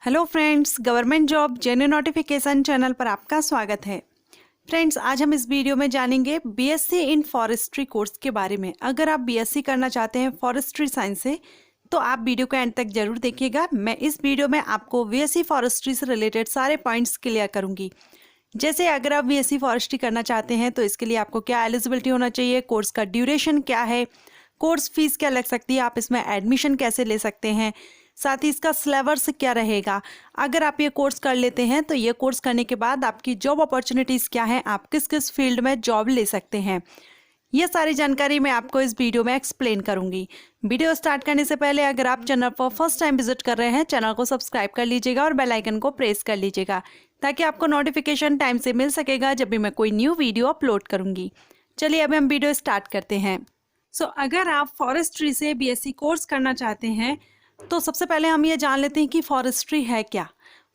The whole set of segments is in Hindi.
Hello friends, government job genuine notification channel पर आपका स्वागत है। फ्रेंड्स, आज हम इस वीडियो में जानेंगे बीएससी इन फॉरेस्ट्री कोर्स के बारे में। अगर आप बीएससी करना चाहते हैं फॉरेस्ट्री साइंस से तो आप वीडियो का एंड तक जरूर देखिएगा। मैं इस वीडियो में आपको बीएससी फॉरेस्ट्री से रिलेटेड सारे पॉइंट्स क्लियर करूंगी। जैसे अगर आप बीएससी फॉरेस्ट्री करना चाहते हैं तो इसके लिए आपको क्या एलिजिबिलिटी होना चाहिए, कोर्स का ड्यूरेशन क्या है, कोर्स फीस क्या लग सकती है, आप इसमें एडमिशन कैसे ले सकते हैं, साथ ही इसका सिलेबस क्या रहेगा। अगर आप ये कोर्स कर लेते हैं तो ये कोर्स करने के बाद आपकी जॉब अपॉर्चुनिटीज़ क्या हैं, आप किस किस फील्ड में जॉब ले सकते हैं, ये सारी जानकारी मैं आपको इस वीडियो में एक्सप्लेन करूंगी। वीडियो स्टार्ट करने से पहले अगर आप चैनल पर फर्स्ट टाइम विजिट कर रहे हैं, चैनल को सब्सक्राइब कर लीजिएगा और बेल आइकन को प्रेस कर लीजिएगा ताकि आपको नोटिफिकेशन टाइम से मिल सकेगा जब भी मैं कोई न्यू वीडियो अपलोड करूंगी। चलिए अभी हम वीडियो स्टार्ट करते हैं। अगर आप फॉरेस्ट्री से बीएससी कोर्स करना चाहते हैं तो सबसे पहले हम ये जान लेते हैं कि फॉरेस्ट्री है क्या।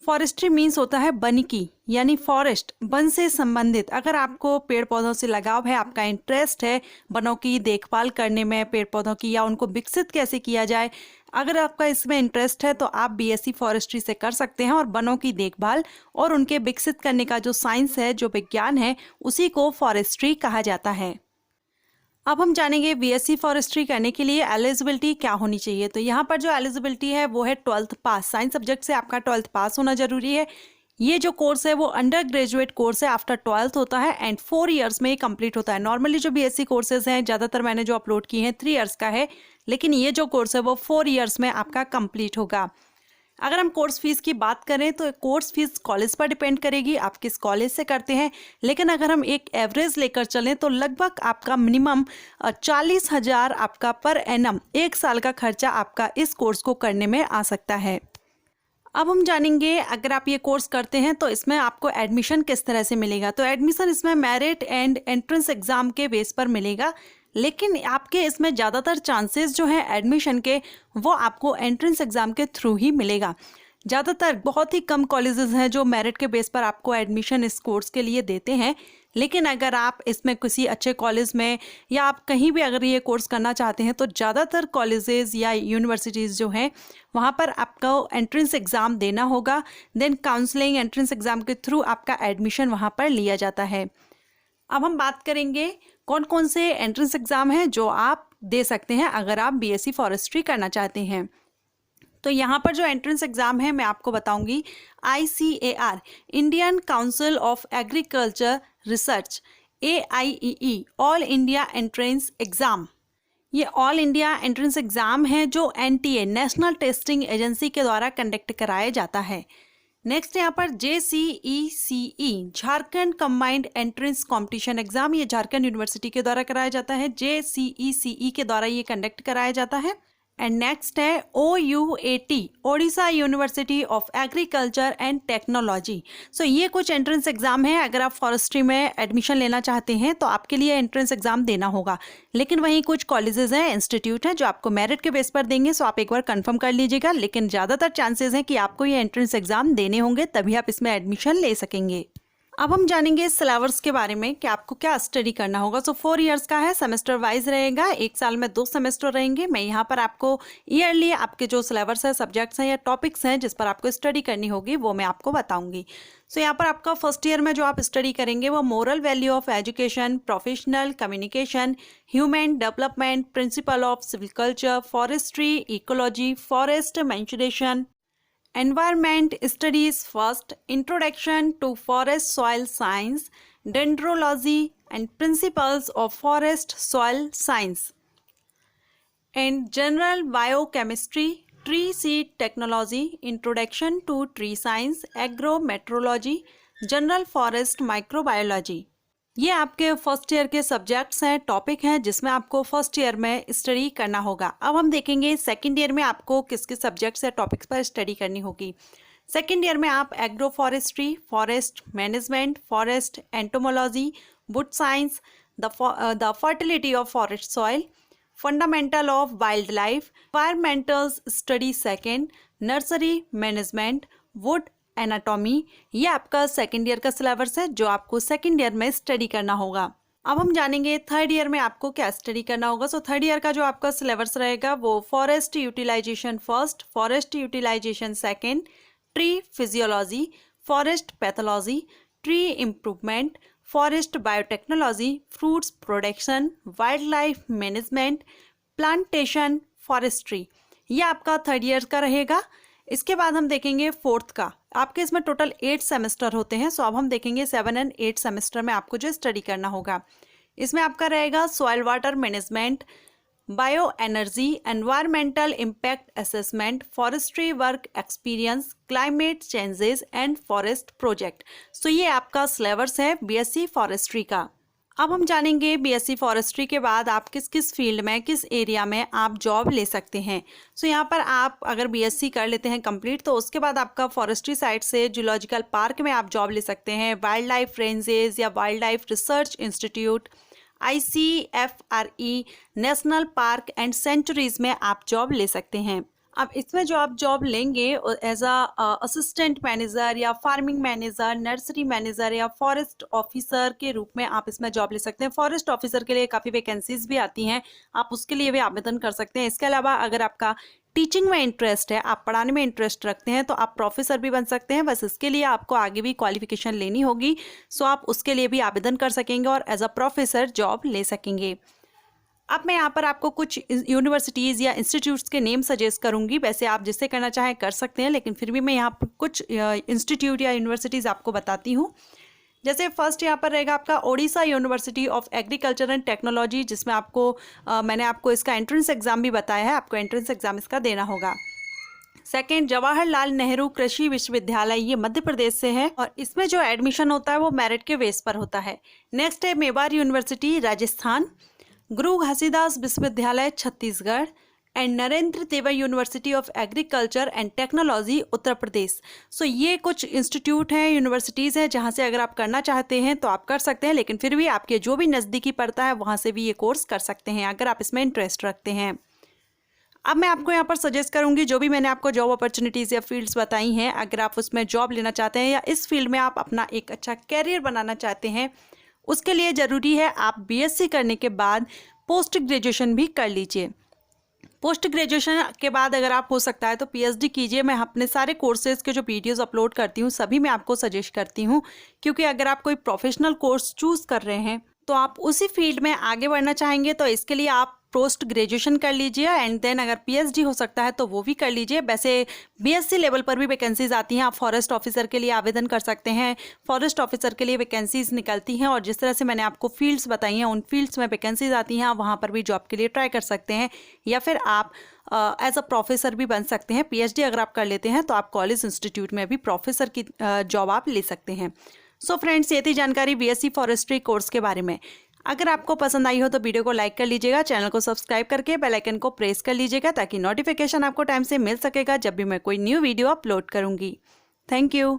फॉरेस्ट्री मीन्स होता है वन की, यानी फॉरेस्ट, वन से संबंधित। अगर आपको पेड़ पौधों से लगाव है, आपका इंटरेस्ट है वनों की देखभाल करने में, पेड़ पौधों की, या उनको विकसित कैसे किया जाए, अगर आपका इसमें इंटरेस्ट है तो आप बीएससी फॉरेस्ट्री से कर सकते हैं। और वनों की देखभाल और उनके विकसित करने का जो साइंस है, जो विज्ञान है, उसी को फॉरेस्ट्री कहा जाता है। अब हम जानेंगे बीएससी फॉरेस्ट्री करने के लिए एलिजिबिलिटी क्या होनी चाहिए। तो यहाँ पर जो एलिजिबिलिटी है वो है 12th पास। साइंस सब्जेक्ट से आपका 12th पास होना जरूरी है। ये जो कोर्स है वो अंडर ग्रेजुएट कोर्स है, आफ्टर 12th होता है एंड 4 इयर्स में ये कंप्लीट होता है। नॉर्मली जो बीएससी कोर्सेज हैं, ज़्यादातर मैंने जो अपलोड किए हैं 3 इयर्स का है, लेकिन ये जो कोर्स है वो 4 इयर्स में आपका कंप्लीट होगा। अगर हम कोर्स फीस की बात करें तो कोर्स फीस कॉलेज पर डिपेंड करेगी, आप किस कॉलेज से करते हैं। लेकिन अगर हम एक एवरेज लेकर चलें तो लगभग आपका मिनिमम 40,000 आपका पर एनम 1 साल का खर्चा आपका इस कोर्स को करने में आ सकता है। अब हम जानेंगे अगर आप ये कोर्स करते हैं तो इसमें आपको एडमिशन किस तरह से मिलेगा। तो एडमिशन इसमें मेरिट एंड एंट्रेंस एग्जाम के बेस पर मिलेगा, लेकिन आपके इसमें ज़्यादातर चांसेस जो हैं एडमिशन के वो आपको एंट्रेंस एग्ज़ाम के थ्रू ही मिलेगा। ज़्यादातर बहुत ही कम कॉलेजेस हैं जो मेरिट के बेस पर आपको एडमिशन इस कोर्स के लिए देते हैं। लेकिन अगर आप इसमें किसी अच्छे कॉलेज में या आप कहीं भी अगर ये कोर्स करना चाहते हैं तो ज़्यादातर कॉलेजेस या यूनिवर्सिटीज़ जो हैं वहाँ पर आपको एंट्रेंस एग्ज़ाम देना होगा। देन काउंसलिंग एंट्रेंस एग्ज़ाम के थ्रू आपका एडमिशन वहाँ पर लिया जाता है। अब हम बात करेंगे कौन कौन से एंट्रेंस एग्ज़ाम हैं जो आप दे सकते हैं अगर आप बीएससी फॉरेस्ट्री करना चाहते हैं। तो यहाँ पर जो एंट्रेंस एग्ज़ाम है मैं आपको बताऊंगी। ICAR, Indian council of agriculture research, AIEE, all India entrance exam. ये ऑल इंडिया एंट्रेंस एग्ज़ाम है जो NTA, नेशनल टेस्टिंग एजेंसी के द्वारा कंडक्ट कराया जाता है। नेक्स्ट यहाँ पर JCECE, Jharkhand combined entrance competition exam, ये झारखंड यूनिवर्सिटी के द्वारा कराया जाता है। JCECE के द्वारा ये कंडक्ट कराया जाता है। एंड नेक्स्ट है OUAT, Odisha university of agriculture and technology. ये कुछ एंट्रेंस एग्जाम है। अगर आप फॉरेस्ट्री में एडमिशन लेना चाहते हैं तो आपके लिए एंट्रेंस एग्जाम देना होगा। लेकिन वहीं कुछ कॉलेजेस हैं, इंस्टीट्यूट हैं जो आपको मेरिट के बेस पर देंगे, सो आप एक बार कंफर्म कर लीजिएगा। लेकिन ज़्यादातर चांसेस हैं कि आपको ये एंट्रेंस एग्जाम देने होंगे, तभी आप इसमें एडमिशन ले सकेंगे। अब हम जानेंगे सिलेबस के बारे में कि आपको क्या स्टडी करना होगा। 4 इयर्स का है, सेमेस्टर वाइज रहेगा। 1 साल में 2 सेमेस्टर रहेंगे। मैं यहाँ पर आपको ईयरली आपके जो सिलेबस है, सब्जेक्ट्स हैं या टॉपिक्स हैं जिस पर आपको स्टडी करनी होगी वो मैं आपको बताऊंगी। यहाँ पर आपका फर्स्ट ईयर में जो आप स्टडी करेंगे वो moral value of education, professional communication, human development, principle of silviculture, forestry, ecology, forest management, Environment Studies first, Introduction to Forest Soil Science, Dendrology and Principles of Forest Soil Science, and General Biochemistry, Tree Seed Technology, Introduction to Tree Science, Agrometeorology, General Forest Microbiology। ये आपके फर्स्ट ईयर के सब्जेक्ट्स हैं, टॉपिक हैं जिसमें आपको फर्स्ट ईयर में स्टडी करना होगा। अब हम देखेंगे सेकंड ईयर में आपको किस किस सब्जेक्ट्स या टॉपिक्स पर स्टडी करनी होगी। सेकंड ईयर में आप agro forestry, forest management, forest entomology, would science, the fertility of forest soil, fundamental of wild life, environmental study second, nursery management, would anatomy, ये आपका सेकेंड ईयर का सिलेबस है जो आपको सेकेंड ईयर में स्टडी करना होगा। अब हम जानेंगे थर्ड ईयर में आपको क्या स्टडी करना होगा। थर्ड ईयर का जो आपका सिलेबस रहेगा वो forest utilisation first, forest utilisation second, tree physiology, forest pathology, tree improvement, forest biotechnology, fruits production, wild life management, plantation, forestry. ये आपका 3rd ईयर का रहेगा। इसके बाद हम देखेंगे 4th का। आपके इसमें टोटल 8 सेमेस्टर होते हैं। सो अब हम देखेंगे 7 और 8 सेमेस्टर में आपको जो स्टडी करना होगा। इसमें आपका रहेगा soil water management, bio energy, environmental impact assessment, forestry work experience, climate changes and forest project. So ये आपका सिलेबस है बीएससी फॉरेस्ट्री का। अब हम जानेंगे बीएससी फॉरेस्ट्री के बाद आप किस किस फील्ड में, किस एरिया में आप जॉब ले सकते हैं। सो यहाँ पर आप अगर बीएससी कर लेते हैं कंप्लीट, तो उसके बाद आपका फॉरेस्ट्री साइड से जूलॉजिकल पार्क में आप जॉब ले सकते हैं, वाइल्ड लाइफ रेंजेस या wild life research institute, ICFRE national park and sanctuaries में आप जॉब ले सकते हैं। अब इसमें जो आप जॉब लेंगे एज असिस्टेंट मैनेजर या फार्मिंग मैनेजर, नर्सरी मैनेजर या फॉरेस्ट ऑफिसर के रूप में आप इसमें जॉब ले सकते हैं। फॉरेस्ट ऑफिसर के लिए काफ़ी वैकेंसीज भी आती हैं, आप उसके लिए भी आवेदन कर सकते हैं। इसके अलावा अगर आपका टीचिंग में इंटरेस्ट है, आप पढ़ाने में इंटरेस्ट रखते हैं, तो आप प्रोफेसर भी बन सकते हैं। बस इसके लिए आपको आगे भी क्वालिफिकेशन लेनी होगी। सो आप उसके लिए भी आवेदन कर सकेंगे और एज अ प्रोफेसर जॉब ले सकेंगे। अब मैं यहाँ पर आपको कुछ यूनिवर्सिटीज़ या इंस्टीट्यूट्स के नेम सजेस्ट करूँगी। वैसे आप जिससे करना चाहें कर सकते हैं, लेकिन फिर भी मैं यहाँ पर कुछ इंस्टीट्यूट या यूनिवर्सिटीज़ आपको बताती हूँ। जैसे फर्स्ट यहाँ पर रहेगा आपका Odisha university of agriculture and technology, जिसमें आपको मैंने आपको इसका एंट्रेंस एग्ज़ाम भी बताया है, आपको एंट्रेंस एग्ज़ाम इसका देना होगा। सेकेंड, जवाहरलाल नेहरू कृषि विश्वविद्यालय, ये मध्य प्रदेश से है और इसमें जो एडमिशन होता है वो मेरिट के बेस पर होता है। नेक्स्ट है मेवाड़ यूनिवर्सिटी राजस्थान, गुरु घासीदास विश्वविद्यालय Chhattisgarh and Narendra Dev university of agriculture and technology Uttar Pradesh. So ये कुछ इंस्टीट्यूट हैं, यूनिवर्सिटीज़ हैं, जहाँ से अगर आप करना चाहते हैं तो आप कर सकते हैं, लेकिन फिर भी आपके जो भी नज़दीकी पड़ता है वहाँ से भी ये कोर्स कर सकते हैं अगर आप इसमें इंटरेस्ट रखते हैं। अब मैं आपको यहाँ पर सजेस्ट करूँगी जो भी मैंने आपको जॉब अपॉर्चुनिटीज़ या फील्ड्स बताई हैं, अगर आप उसमें जॉब लेना चाहते हैं या इस फील्ड में आप अपना एक अच्छा कैरियर बनाना चाहते हैं, उसके लिए ज़रूरी है आप बीएससी करने के बाद पोस्ट ग्रेजुएशन भी कर लीजिए। पोस्ट ग्रेजुएशन के बाद अगर आप हो सकता है तो पीएचडी कीजिए। मैं अपने सारे कोर्सेज़ के जो वीडियोस अपलोड करती हूँ सभी मैं आपको सजेस्ट करती हूँ, क्योंकि अगर आप कोई प्रोफेशनल कोर्स चूज़ कर रहे हैं तो आप उसी फील्ड में आगे बढ़ना चाहेंगे, तो इसके लिए आप पोस्ट ग्रेजुएशन कर लीजिए एंड देन अगर पीएचडी हो सकता है तो वो भी कर लीजिए। वैसे बीएससी लेवल पर भी वैकेंसीज आती हैं, आप फॉरेस्ट ऑफिसर के लिए आवेदन कर सकते हैं। फॉरेस्ट ऑफिसर के लिए वैकेंसीज निकलती हैं और जिस तरह से मैंने आपको फील्ड्स बताई हैं उन फील्ड्स में वैकेंसीज आती हैं, आप वहाँ पर भी जॉब के लिए ट्राई कर सकते हैं। या फिर आप एज अ प्रोफेसर भी बन सकते हैं। पीएचडी अगर आप कर लेते हैं तो आप कॉलेज इंस्टीट्यूट में भी प्रोफेसर की जॉब आप ले सकते हैं। सो फ्रेंड्स, ये थी जानकारी बीएससी फॉरेस्ट्री कोर्स के बारे में। अगर आपको पसंद आई हो तो वीडियो को लाइक कर लीजिएगा, चैनल को सब्सक्राइब करके बेल आइकन को प्रेस कर लीजिएगा ताकि नोटिफिकेशन आपको टाइम से मिल सकेगा जब भी मैं कोई न्यू वीडियो अपलोड करूंगी। Thank you.